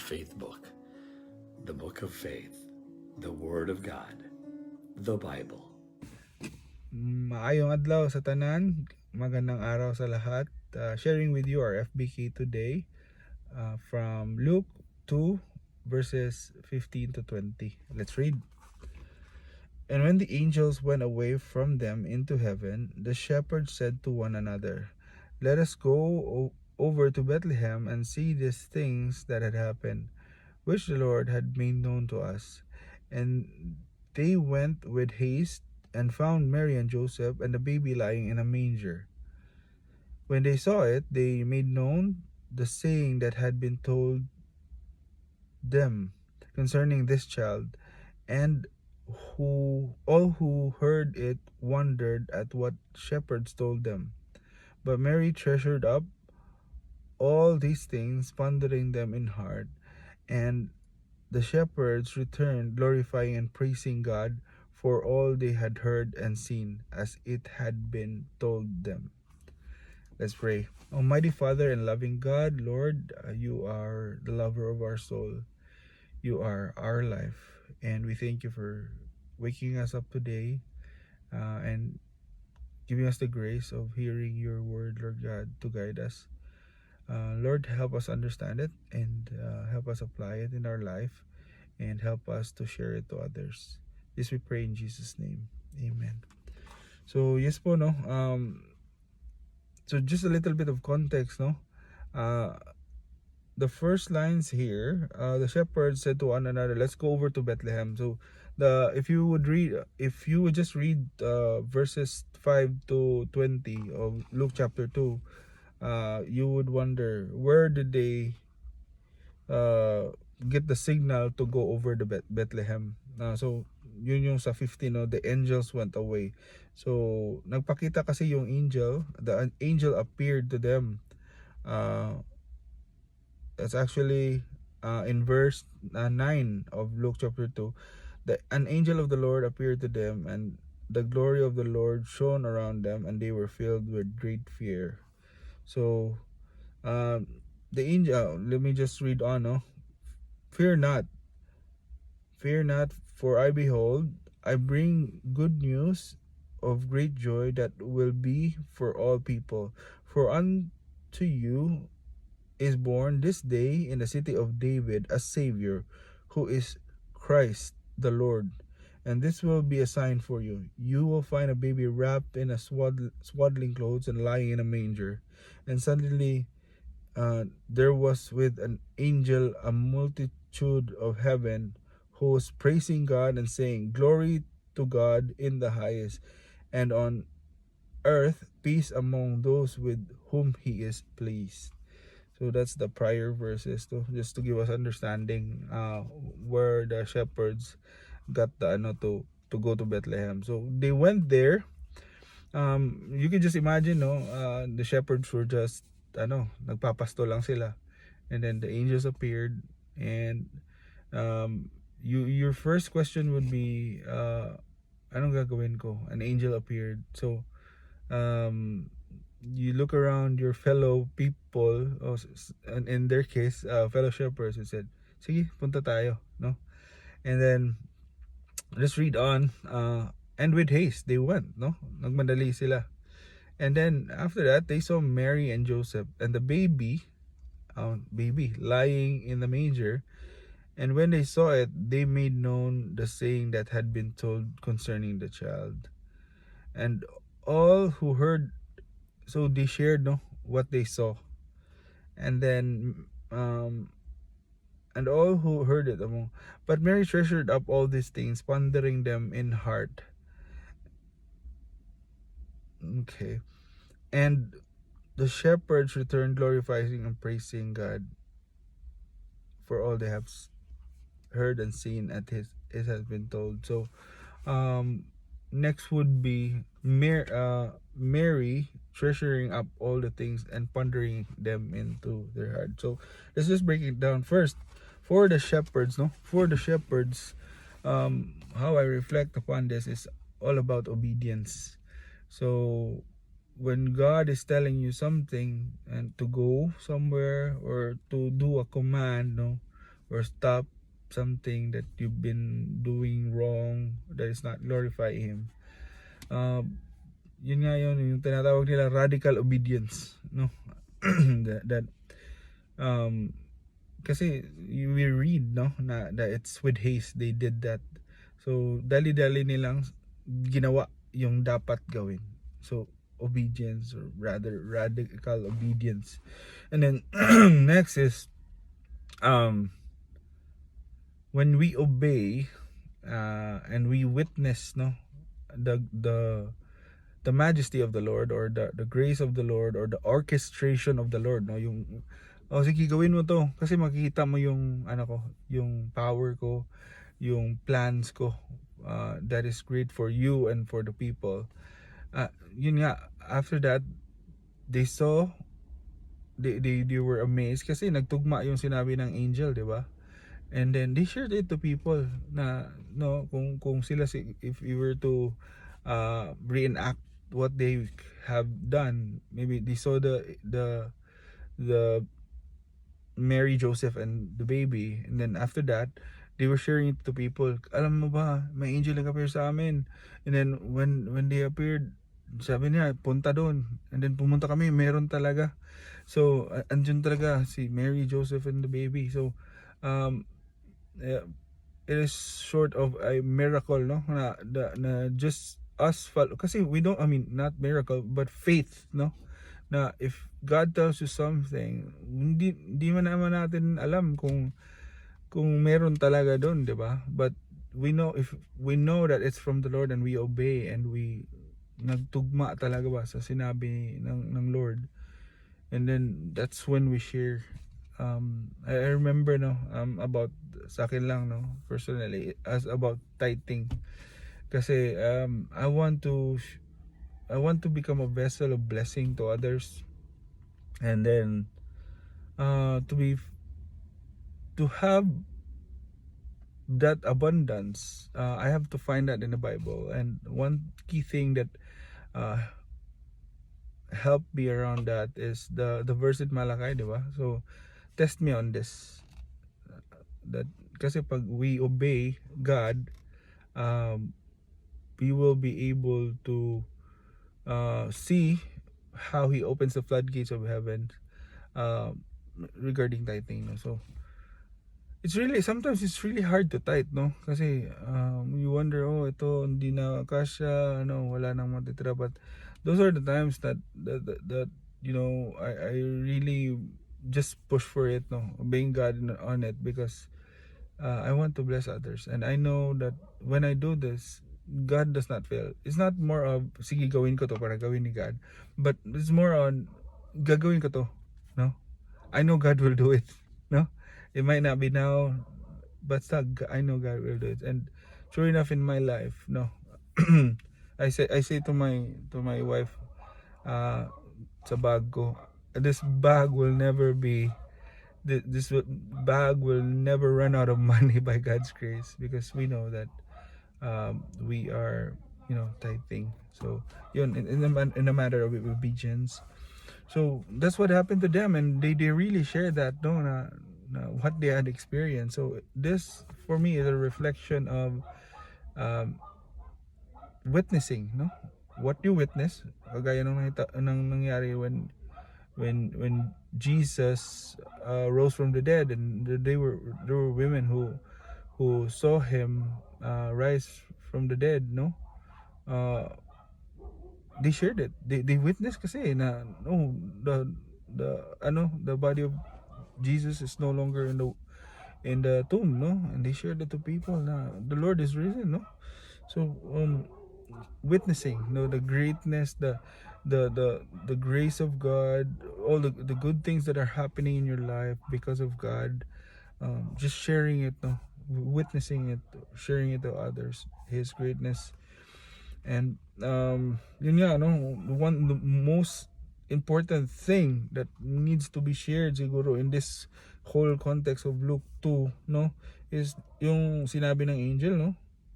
faith book, the book of faith, the Word of God, the Bible. Maayong adlaw sa tanan, magandang araw sa lahat. Sharing with you our FBK today from Luke 2 verses 15 to 20. Let's read. And when the angels went away from them into heaven, the shepherds said to one another, "Let us go over to Bethlehem and see these things that had happened, which the Lord had made known to us." And they went with haste and found Mary and Joseph and the baby lying in a manger. When they saw it, they made known the saying that had been told them concerning this child, and all who heard it wondered at what shepherds told them. But Mary treasured up all these things, pondering them in heart. And the shepherds returned, glorifying and praising God for all they had heard and seen, as it had been told them. Let's pray. Almighty Father and loving God, Lord, you are the lover of our soul. You are our life. And we thank you for waking us up today and giving us the grace of hearing your word, Lord God, to guide us. Lord, help us understand it and help us apply it in our life and help us to share it to others. This we pray in Jesus' name. Amen. So, yes po, no? So, just a little bit of context, no? The first lines here, the shepherds said to one another, "Let's go over to Bethlehem." So, if you would just read verses 5 to 20 of Luke chapter 2, you would wonder, where did they get the signal to go over the Bethlehem? So, yun yung sa 15, no? The angels went away. So, nagpakita kasi yung angel, the angel appeared to them. It's actually in verse 9 of Luke chapter 2. An angel of the Lord appeared to them, and the glory of the Lord shone around them, and they were filled with great fear. So, the angel, let me just read on, no? Fear not, for I behold, I bring good news of great joy that will be for all people. For unto you is born this day in the city of David a Savior, who is Christ the Lord. And this will be a sign for you. You will find a baby wrapped in a swaddling clothes and lying in a manger. And suddenly there was with an angel a multitude of heaven, who was praising God and saying, "Glory to God in the highest, and on earth peace among those with whom he is pleased." So that's the prior verses, to just to give us understanding where the shepherds got the to go to Bethlehem. So they went there. You can just imagine, no, the shepherds were just nagpapasto lang sila, and then the angels appeared, and your first question would be, anong gagawin ko? An angel appeared. So you look around your fellow people, and in their case, fellow shepherds, and said, "Sige, punta tayo," no? And then let's read on. And with haste they went, no? Nagmadali sila. And then after that, they saw Mary and Joseph and the baby lying in the manger. And when they saw it, they made known the saying that had been told concerning the child. And all who heard, so they shared, no, what they saw. And then and all who heard it among, but Mary treasured up all these things, pondering them in heart. Okay. And the shepherds returned, glorifying and praising God for all they have heard and seen at it has been told. So next would be Mary treasuring up all the things and pondering them into their heart. So let's just break it down. First, for the shepherds, how I reflect upon this is all about obedience. So when God is telling you something and to go somewhere or to do a command, no, or stop something that you've been doing wrong that is not glorify Him. Yun nga yun, yung tinatawag nila radical obedience, no? that kasi we read, no, na that it's with haste they did that. So dali-dali nilang ginawa yung dapat gawin. So obedience, or rather radical obedience. And then next is when we obey and we witness, no, the majesty of the Lord, or the grace of the Lord, or the orchestration of the Lord, no, yung sige gawin mo to kasi makikita mo yung ko, yung power ko, yung plans ko, that is great for you and for the people. Yun nga, after that they saw, they were amazed kasi nagtugma yung sinabi ng angel, di ba? And then they shared it to people na, no, kung sila, if you were to reenact what they have done, maybe they saw the Mary, Joseph, and the baby, and then after that they were sharing it to people. Alam mo ba, may angel nag-appear sa amin. And then when they appeared, sabi niya punta doon, and then pumunta kami, meron talaga. So andun talaga si Mary, Joseph, and the baby. So it is sort of a miracle, no, na just us follow, kasi we don't, not miracle but faith, no, na if God tells you something, hindi man naman natin alam kung meron talaga doon, di ba? But we know, if we know that it's from the Lord, and we obey, and we nagtugma talaga ba sa sinabi ng Lord, and then that's when we share. I remember, no, about sa akin lang, no, personally, as about tithing, kasi I want to become a vessel of blessing to others, and then to have that abundance. I have to find that in the Bible, and one key thing that helped me around that is the verse in Malachi, di ba? So test me on this, that kasi pag we obey God, we will be able to see how He opens the floodgates of heaven regarding tithing, no? So sometimes it's really hard to tithe, no, kasi you wonder, ito hindi na kasya, wala nang matitira. But those are the times that I really just push for it, no, obeying God on it, because I want to bless others, and I know that when I do this, God does not fail. It's not more of sige gawin ko to para gawin ni God, but it's more on gagawin ko to, no, I know God will do it, no. It might not be now, but still, I know God will do it. And sure enough, in my life, no, I say to my wife, sa bag ko, this bag will never run out of money by God's grace, because we know that we are, tithing. So yun, in a matter of obedience. So that's what happened to them, and they really share that, no, na what they had experienced. So this for me is a reflection of witnessing, no, what you witness, kagaya nung nangyari when Jesus rose from the dead, and there were women who saw Him rise from the dead, no. They shared it, they witnessed kasi na, no, the body of Jesus is no longer in the tomb, no, and they shared it to people na the Lord is risen, no. So witnessing, the greatness, the grace of God, all the good things that are happening in your life because of God, just sharing it, no, witnessing it, sharing it to others, His greatness. And yun nga, no, the most important thing that needs to be shared siguro in this whole context of Luke 2, no, is yung sinabi ng angel, no,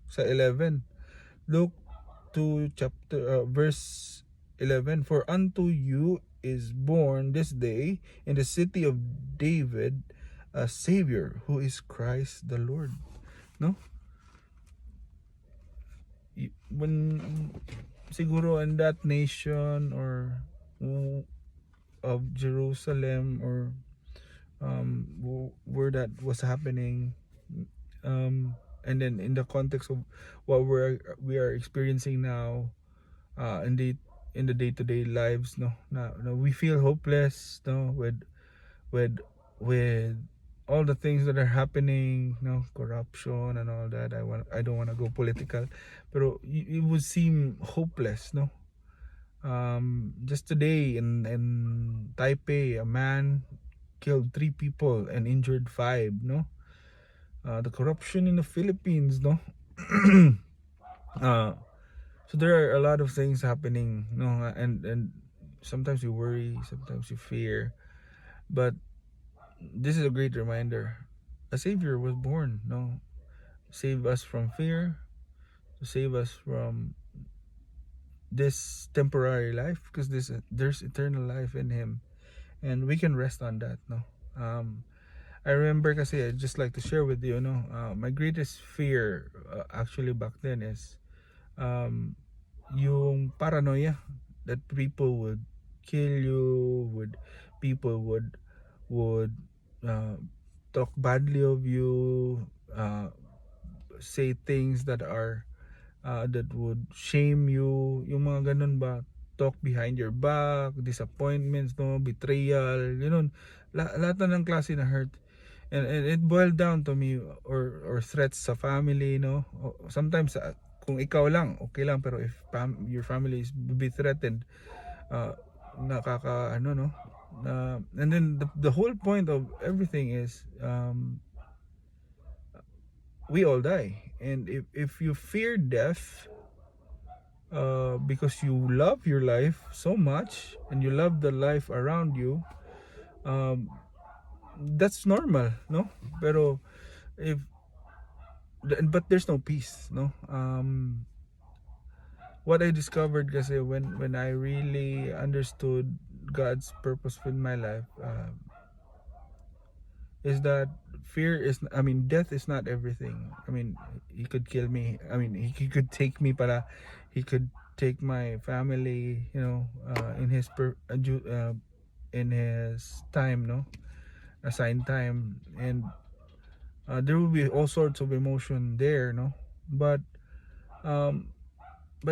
sa 11, Luke 2 chapter verse 11, for unto you is born this day in the city of David a Savior who is Christ the Lord. No? When siguro in that nation or of Jerusalem or where that was happening, and then in the context of what we are experiencing now, in the day-to-day lives, no, we feel hopeless, no, with with all the things that are happening, no, corruption and all that. I don't want to go political, pero it would seem hopeless, no. Just today in Taipei, a man killed 3 people and injured 5, no. The corruption in the Philippines, no. So there are a lot of things happening, no, and sometimes you worry, sometimes you fear, but this is a great reminder. A Savior was born, no, save us from fear, to save us from this temporary life, because there's eternal life in Him, and we can rest on that, no. I remember kasi, I'd just like to share with you, no, my greatest fear actually back then is yung paranoia that people would kill you, people would talk badly of you, say things that are that would shame you, yung mga ganun ba, talk behind your back, disappointments, no, betrayal, yun, lahat na ng klase na hurt. And it boiled down to me, or threats sa family, no. Sometimes kung ikaw lang okay lang, pero if your family is be threatened, nakaka ano, no, and then the whole point of everything is we all die, and if you fear death because you love your life so much and you love the life around you, that's normal, no. Pero but there's no peace, no. What I discovered kasi when I really understood God's purpose with my life, is that death is not everything. He could kill me. He could take me, para he could take my family, you know, in his time, no, assigned time, and there will be all sorts of emotion there, no, but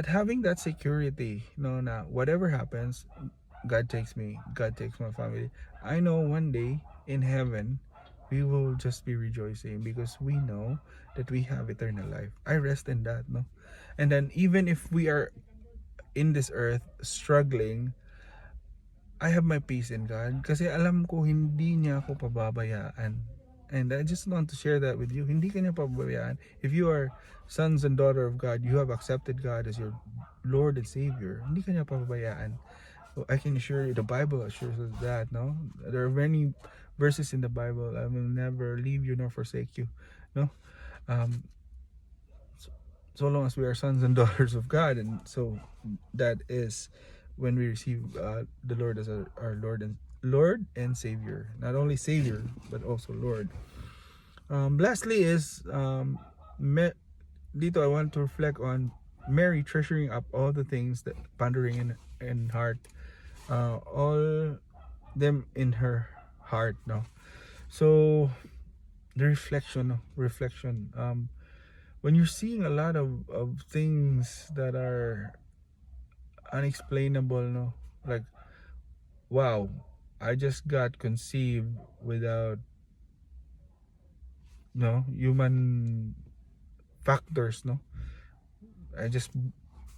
having that security, no, na whatever happens, God takes me, God takes my family. I know one day in heaven we will just be rejoicing because we know that we have eternal life. I rest in that, no. And then even if we are in this earth struggling, I have my peace in God kasi alam ko hindi niya ako pababayaan. And I just want to share that with you. Hindi ka niya pababayaan. If you are sons and daughter of God, you have accepted God as your Lord and Savior, hindi ka niya pababayaan. I can assure you, the Bible assures us that, no. There are many verses in the Bible. I will never leave you nor forsake you, no. So long as we are sons and daughters of God, and so that is when we receive the Lord as our Lord and Savior. Not only Savior but also Lord. Lastly is dito I want to reflect on Mary treasuring up all the things that pondering in heart, all them in her heart, no. So the reflection, when you're seeing a lot of things that are unexplainable, no, like, wow, I just got conceived without, no, human factors, no. I just,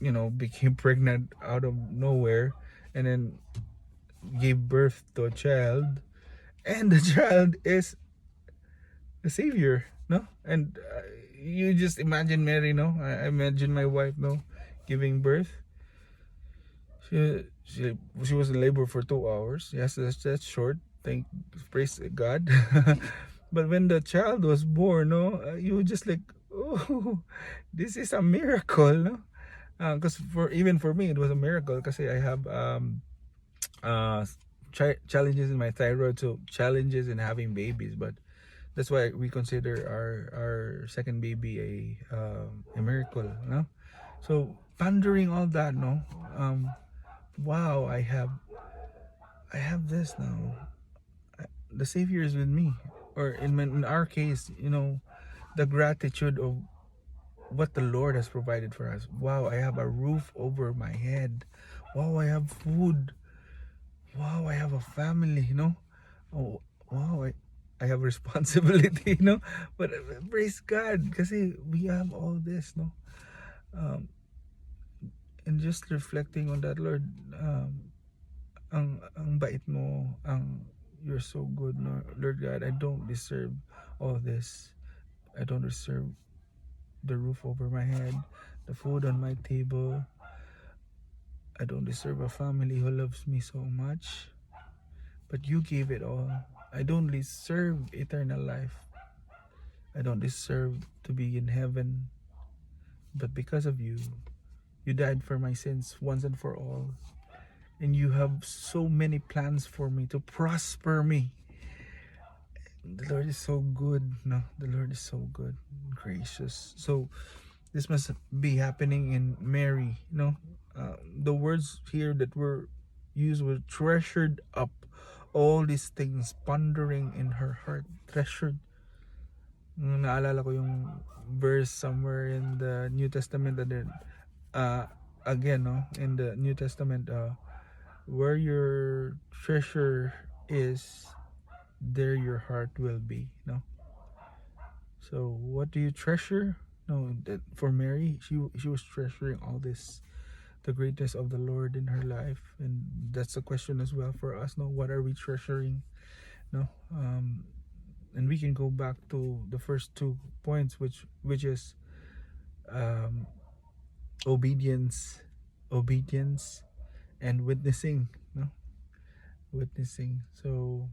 became pregnant out of nowhere, and then gave birth to a child, and the child is the Savior, no. And you just imagine Mary, no. I imagine my wife, no, giving birth. She was in labor for 2 hours. Yes, that's short. Praise God. But when the child was born, no, you were just like, oh, this is a miracle, no. Because even for me, it was a miracle because I have challenges in my thyroid, so challenges in having babies. But That's why we consider our second baby a miracle, no? So pondering all that, no, wow, I have this now. The Savior is with me, or in our case, the gratitude of what the Lord has provided for us. Wow, I have a roof over my head. Wow, I have food. Wow, I have a family. Oh, wow, I have responsibility. But praise God, kasi we have all this, no. Um, and just reflecting on that, Lord, ang bait mo, you're so good, no, Lord God. I don't deserve all this. I don't deserve the roof over my head, the food on my table. I don't deserve a family who loves me so much, but you gave it all. I don't deserve eternal life. I don't deserve to be in heaven, but because of you, you died for my sins once and for all. And you have so many plans for me to prosper me. The Lord is so good. No, the Lord is so good, gracious. So this must be happening in Mary. The words here that were used were treasured up. All these things pondering in her heart, treasured. Naalala ko yung verse somewhere in the New Testament, and then again, no, in the New Testament, where your treasure is, there your heart will be. No. So what do you treasure? No, that for Mary, she was treasuring all this, the greatness of the Lord in her life, and that's a question as well for us. No, what are we treasuring? No, and we can go back to the first 2 points, which is obedience, and witnessing. No, witnessing. So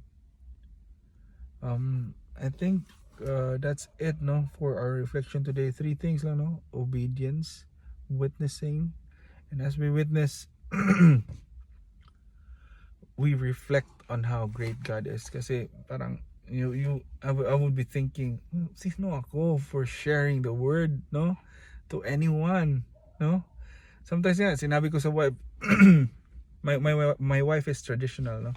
I think that's it, no, for our reflection today. 3 things lang, no: obedience, witnessing, and as we witness, we reflect on how great God is. Kasi parang I would be thinking, sino ako for sharing the word, no, to anyone, no? Sometimes nga sinabi ko sa wife, my wife is traditional, no.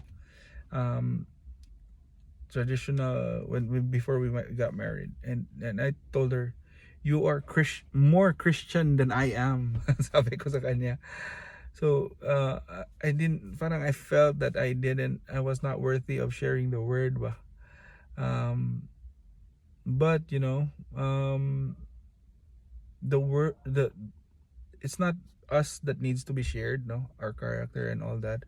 Traditional before we got married, and I told her, you are more Christian than I am. Sabi ko sa kanya. So I felt that I was not worthy of sharing the word ba. But it's not us that needs to be shared, no, our character and all that.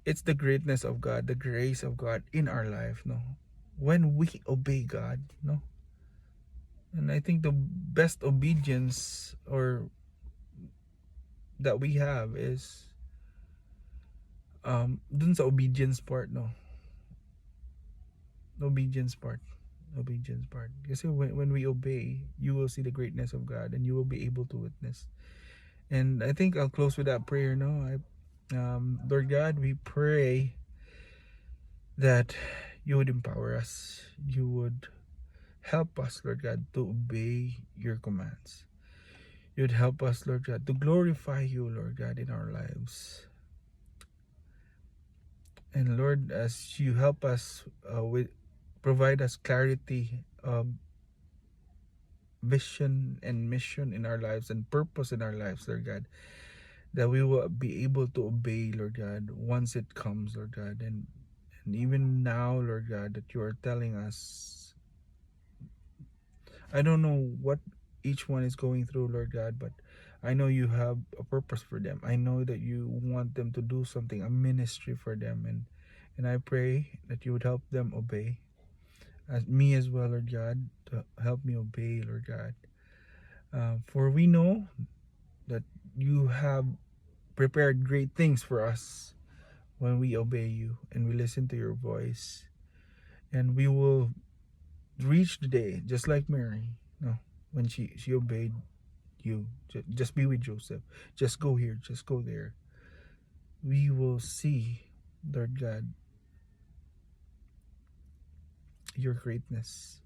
It's the greatness of God, the grace of God in our life, no, when we obey God, no. And I think the best obedience or that we have is dun sa obedience part, no. Obedience part. Kasi when we obey, you will see the greatness of God, and you will be able to witness. And I think I'll close with that prayer, no. Lord God, we pray that you would empower us. You would help us, Lord God, to obey your commands. You'd help us, Lord God, to glorify you, Lord God, in our lives. And Lord, as you help us provide us clarity, vision and mission in our lives, and purpose in our lives, Lord God, that we will be able to obey, Lord God, once it comes, Lord God. And even now, Lord God, that you are telling us, I don't know what each one is going through, Lord God, but I know you have a purpose for them. I know that you want them to do something, a ministry for them, and I pray that you would help them obey, as me as well, Lord God, to help me obey, Lord God. For we know that you have prepared great things for us when we obey you and we listen to your voice, and we will reach the day just like Mary, no, when she obeyed you. Just be with Joseph, just go here, just go there. We will see, Lord God, your greatness,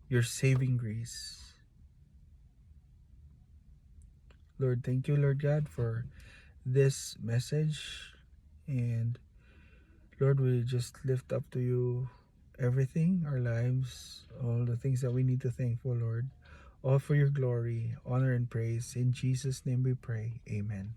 your saving grace. Lord, thank you, Lord God, for this message. And Lord, we just lift up to you everything, our lives, all the things that we need to thank for, Lord. All for your glory, honor, and praise. In Jesus' name we pray. Amen.